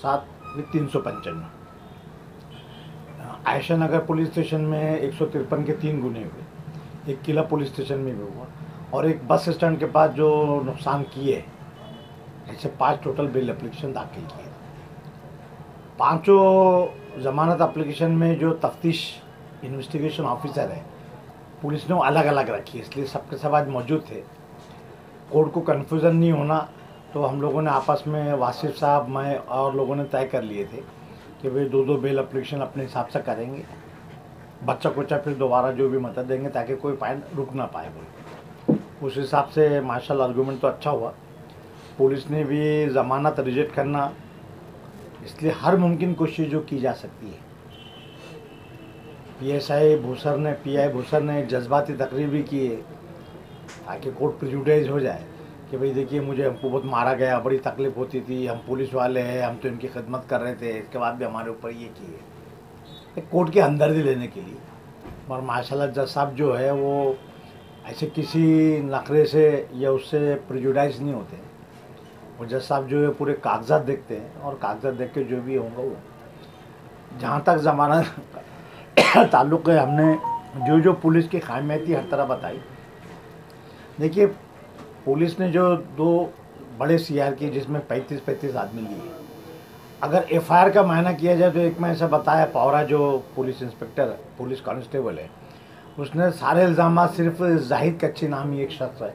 7/395। आयशा नगर police station में 153 के 3 गुने हुए, एक किला पुलिस स्टेशन में भी हुआ, और एक बस स्टैंड के पास जो नुकसान किए, ऐसे 5 टोटल बेल एप्लीकेशन दाखिल किए। 5 जमानत एप्लीकेशन में जो तफ्तीश इन्वेस्टिगेशन ऑफिसर है पुलिस ने वो अलग अलग रखी, इसलिए सबके सब आज मौजूद थे। कोर्ट को कन्फ्यूज़न नहीं होना तो हम लोगों ने आपस में वासिफ साहब, मैं और लोगों ने तय कर लिए थे कि भाई 2-2 बेल एप्लीकेशन अपने हिसाब से करेंगे, बच्चा कुचा फिर दोबारा जो भी मदद देंगे ताकि कोई पॉइंट रुक ना पाए। उस हिसाब से माशाल्लाह आर्गूमेंट तो अच्छा हुआ। पुलिस ने भी ज़मानत रिजेक्ट करना, इसलिए हर मुमकिन कोशिश जो की जा सकती है। PI भूसर ने जज्बाती तकरीर भी की है ताकि कोर्ट प्रेजुडिस हो जाए कि भाई देखिए हमको बहुत मारा गया, बड़ी तकलीफ़ होती थी, हम पुलिस वाले हैं, हम तो इनकी खिदमत कर रहे थे, इसके बाद भी हमारे ऊपर ये किए, कोर्ट के हमदर्दी लेने के लिए। और माशाल्लाह जज साहब जो है वो ऐसे किसी नखरे से या उससे प्रेजुडिस नहीं होते। वो जज साहब जो है पूरे कागजात देखते हैं और कागजात देख के जो भी होगा वो। जहाँ तक ज़मानत ताल्लुक़ है, हमने जो पुलिस की खामियाँ थी हर तरह बताई। देखिए पुलिस ने जो 2 बड़े CR किए जिसमें 35 आदमी लिए, अगर FIR का मायना किया जाए तो एक में ऐसा बताया, पौरा जो पुलिस इंस्पेक्टर पुलिस कांस्टेबल है उसने सारे इल्ज़ाम सिर्फ जाहिद कच्ची नामी एक शख्स है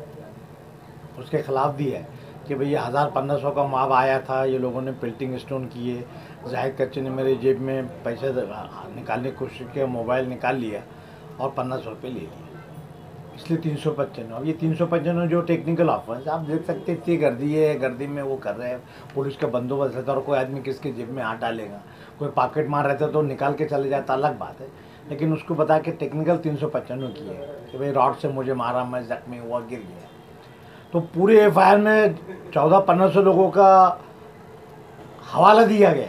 उसके ख़िलाफ़ दिए है कि भाई ये 1000-1500 का माव आया था, ये लोगों ने पेल्टिंग स्टोन किए, जाहिद कच्ची ने मेरे जेब में पैसे निकालने की कोशिश की, मोबाइल निकाल लिया और 1500 रुपये ले लिए, इसलिए 395। अब ये 395 जो टेक्निकल ऑफेंस आप देख सकते इतनी गर्दी है, गर्दी में वो कर रहे हैं, पुलिस का बंदोबस्त रहता है और कोई आदमी किसके जेब में हाथ डालेगा, कोई पॉकेट मार रहता है तो निकाल के चले जाता, अलग बात है। लेकिन उसको बता के टेक्निकल 395 की है कि भाई रॉड से मुझे मारा, मैं जख्मी हुआ, गिर गया। तो पूरे FIR में 1400-1500 लोगों का हवाला दिया गया,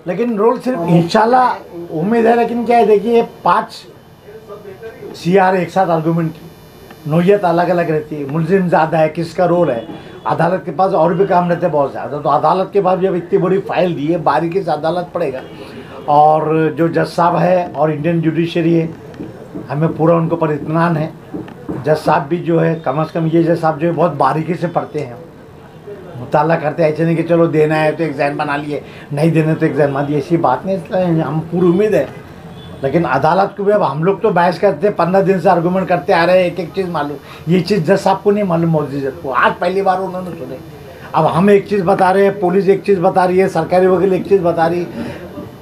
लेकिन रोल सिर्फ इंशाल्लाह उम्मीद है। लेकिन क्या है देखिए 5 CR एक साथ आर्गूमेंट की नोयत अलग अलग रहती है, मुलजिम ज़्यादा है, किसका रोल है, अदालत के पास और भी काम रहते हैं बहुत ज़्यादा। तो अदालत के पास जब इतनी बड़ी फाइल दी है बारीकी से अदालत पड़ेगा। और जो जज साहब है और इंडियन जुडिशरी है, हमें पूरा उनके ऊपर इत्मीनान है। जज साहब भी जो है कम से कम ये जज साहब जो है बहुत बारीकी से पढ़ते हैं, मुताला करते हैं, ऐसे नहीं कि चलो देना है तो एग्ज़ाम बना लिए, नहीं देना तो एग्ज़ाम बना दिए, ऐसी बात नहीं। इसलिए हम पूरी उम्मीद है। लेकिन अदालत को भी अब हम लोग तो बहस करते हैं, 15 दिन से आर्गूमेंट करते आ रहे हैं, एक चीज़ मालूम, ये चीज़ जज साहब को नहीं मालूम, मौजूद जज को आज पहली बार उन्होंने सुने। अब हम एक चीज़ बता रहे हैं, पुलिस एक चीज़ बता रही है, सरकारी वकील एक चीज़ बता रही,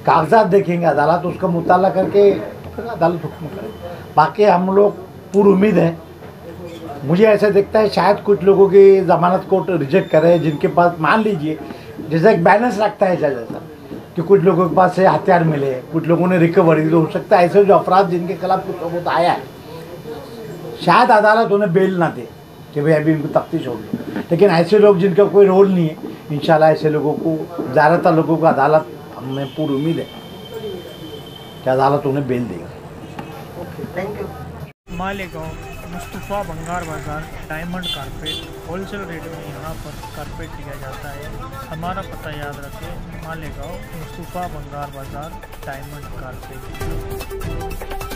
कागजात देखेंगे अदालत, उसका मुताला करके फिर अदालत हुक्म करे। बाकी हम लोग पूरी उम्मीद है। मुझे ऐसा दिखता है शायद कुछ लोगों की ज़मानत कोर्ट रिजेक्ट करे जिनके पास, मान लीजिए जैसे एक बैलेंस रखता है जज ऐसा कि कुछ लोगों के पास से हथियार मिले, कुछ लोगों ने रिकवरी, तो हो सकता है ऐसे जो अपराध जिनके खिलाफ कुछ सबूत आया है शायद अदालत उन्हें बेल ना दे कि भाई अभी इनको तफ्तीश होगी। लेकिन ऐसे लोग जिनका कोई रोल नहीं है, इंशाल्लाह ऐसे लोगों को, ज़्यादातर लोगों को अदालत, हमें पूरी उम्मीद है कि अदालत उन्हें बेल देगी। Thank you. मालेगांव मुस्तफ़ा भंगार बाज़ार डायमंड कारपेट होलसेल रेट में यहाँ पर कारपेट दिया जाता है। हमारा पता याद रखें, मालेगांव मुस्तफ़ा भंगार बाज़ार डायमंड कारपेट।